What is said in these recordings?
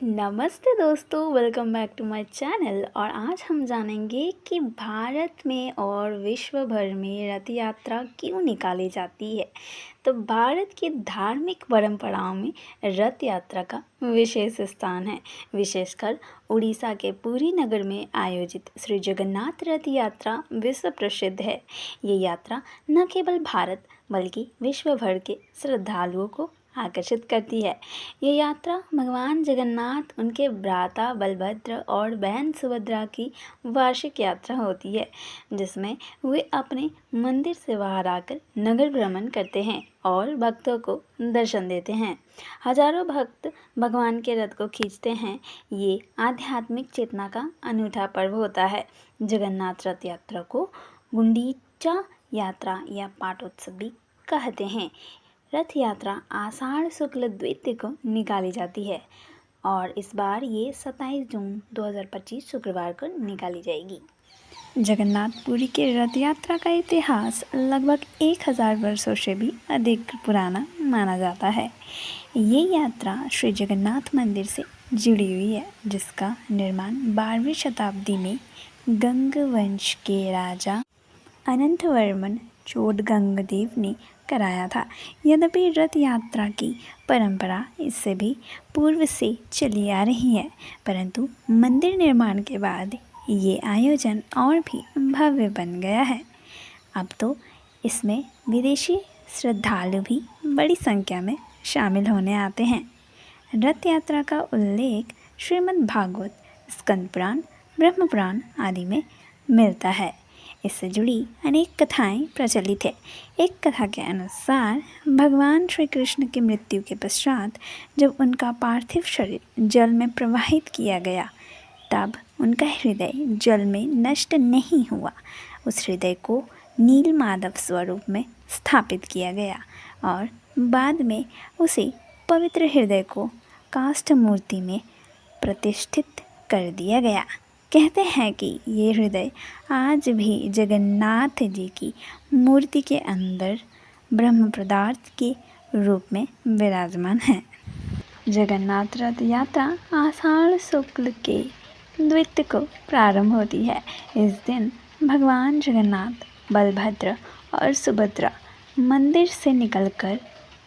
नमस्ते दोस्तों, welcome back to my channel. और आज हम जानेंगे कि भारत में और विश्व भर में रथ यात्रा क्यों निकाली जाती है। तो भारत की धार्मिक परंपराओं में रथ यात्रा का विशेष स्थान है। विशेषकर उड़ीसा के पुरी नगर में आयोजित श्री जगन्नाथ रथ यात्रा विश्व प्रसिद्ध है। ये यात्रा न केवल भारत बल्कि विश्व भर के श्रद्धालुओं को आकर्षित करती है। ये यात्रा भगवान जगन्नाथ, उनके भ्राता बलभद्र और बहन सुभद्रा की वार्षिक यात्रा होती है, जिसमें वे अपने मंदिर से बाहर आकर नगर भ्रमण करते हैं और भक्तों को दर्शन देते हैं। हजारों भक्त भगवान के रथ को खींचते हैं। ये आध्यात्मिक चेतना का अनूठा पर्व होता है। जगन्नाथ रथ यात्रा को गुंडीचा यात्रा या पाटोत्सव भी कहते हैं। रथ यात्रा आषाढ़ शुक्ल द्वितीया को निकाली जाती है और इस बार ये 27 जून 2025 शुक्रवार को निकाली जाएगी। जगन्नाथपुरी के रथ यात्रा का इतिहास लगभग 1000 वर्षों से भी अधिक पुराना माना जाता है। ये यात्रा श्री जगन्नाथ मंदिर से जुड़ी हुई है, जिसका निर्माण 12वीं शताब्दी में गंग वंश के राजा अनंतवर्मन चोडगंगदेव ने कराया था। यद्यपि रथ यात्रा की परंपरा इससे भी पूर्व से चली आ रही है, परंतु मंदिर निर्माण के बाद ये आयोजन और भी भव्य बन गया है। अब तो इसमें विदेशी श्रद्धालु भी बड़ी संख्या में शामिल होने आते हैं। रथ यात्रा का उल्लेख श्रीमद् भागवत, स्कंद पुराण, ब्रह्म पुराण आदि में मिलता है। इससे जुड़ी अनेक कथाएं प्रचलित है। एक कथा के अनुसार भगवान श्री कृष्ण की मृत्यु के पश्चात जब उनका पार्थिव शरीर जल में प्रवाहित किया गया, तब उनका हृदय जल में नष्ट नहीं हुआ। उस हृदय को नील माधव स्वरूप में स्थापित किया गया और बाद में उसे पवित्र हृदय को काष्ठ मूर्ति में प्रतिष्ठित कर दिया गया। कहते हैं कि ये हृदय आज भी जगन्नाथ जी की मूर्ति के अंदर ब्रह्म पदार्थ के रूप में विराजमान है। जगन्नाथ रथ यात्रा आषाढ़ शुक्ल के द्वितीया को प्रारंभ होती है। इस दिन भगवान जगन्नाथ, बलभद्र और सुभद्रा मंदिर से निकलकर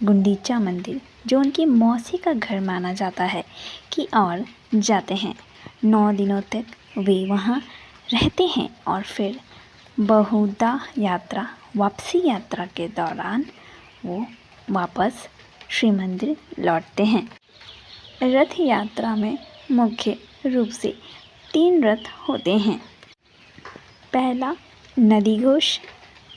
गुंडीचा मंदिर, जो उनकी मौसी का घर माना जाता है, की ओर जाते हैं। 9 दिनों तक वे वहाँ रहते हैं और फिर बहुधा वापसी यात्रा के दौरान वो वापस श्री मंदिर लौटते हैं। रथ यात्रा में मुख्य रूप से 3 रथ होते हैं। पहला नदी घोष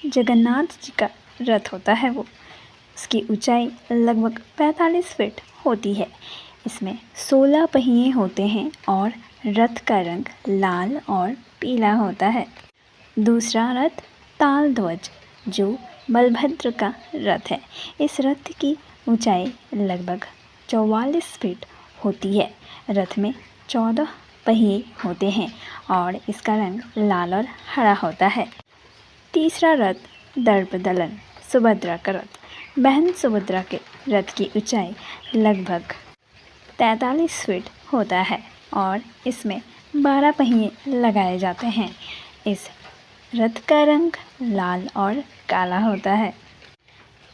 जगन्नाथ जी का रथ होता है। उसकी ऊंचाई लगभग 45 फीट होती है। इसमें 16 पहिए होते हैं और रथ का रंग लाल और पीला होता है। दूसरा रथ ताल ध्वज, जो बलभद्र का रथ है। इस रथ की ऊंचाई लगभग 44 फीट होती है। रथ में 14 पहिए होते हैं और इसका रंग लाल और हरा होता है। तीसरा रथ दर्पदलन, सुभद्रा का रथ। बहन सुभद्रा के रथ की ऊंचाई लगभग 43 फीट होता है और इसमें 12 पहिए लगाए जाते हैं। इस रथ का रंग लाल और काला होता है।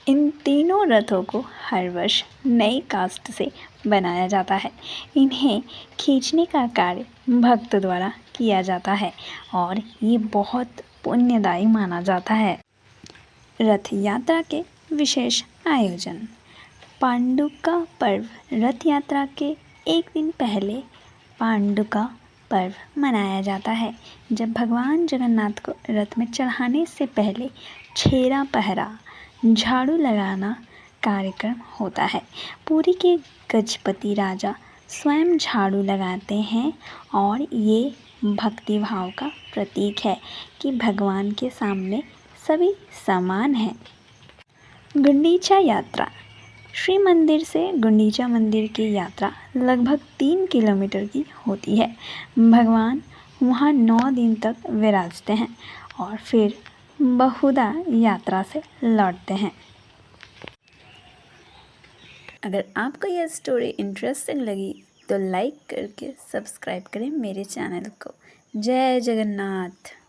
इन तीनों रथों को हर वर्ष नई काष्ठ से बनाया जाता है। इन्हें खींचने का कार्य भक्त द्वारा किया जाता है और ये बहुत पुण्यदायी माना जाता है। रथ यात्रा के विशेष आयोजन। पांडुका पर्व। रथ यात्रा के एक दिन पहले पांडुका पर्व मनाया जाता है, जब भगवान जगन्नाथ को रथ में चढ़ाने से पहले छेरा पहरा, झाड़ू लगाना कार्यक्रम होता है। पुरी के गजपति राजा स्वयं झाड़ू लगाते हैं और ये भक्ति भाव का प्रतीक है कि भगवान के सामने सभी समान हैं। गुंडीचा यात्रा। श्री मंदिर से गुंडीचा मंदिर की यात्रा लगभग 3 किलोमीटर की होती है। भगवान वहाँ 9 दिन तक विराजते हैं और फिर बहुधा यात्रा से लौटते हैं। अगर आपको यह स्टोरी इंटरेस्टिंग लगी तो लाइक करके सब्सक्राइब करें मेरे चैनल को। जय जगन्नाथ।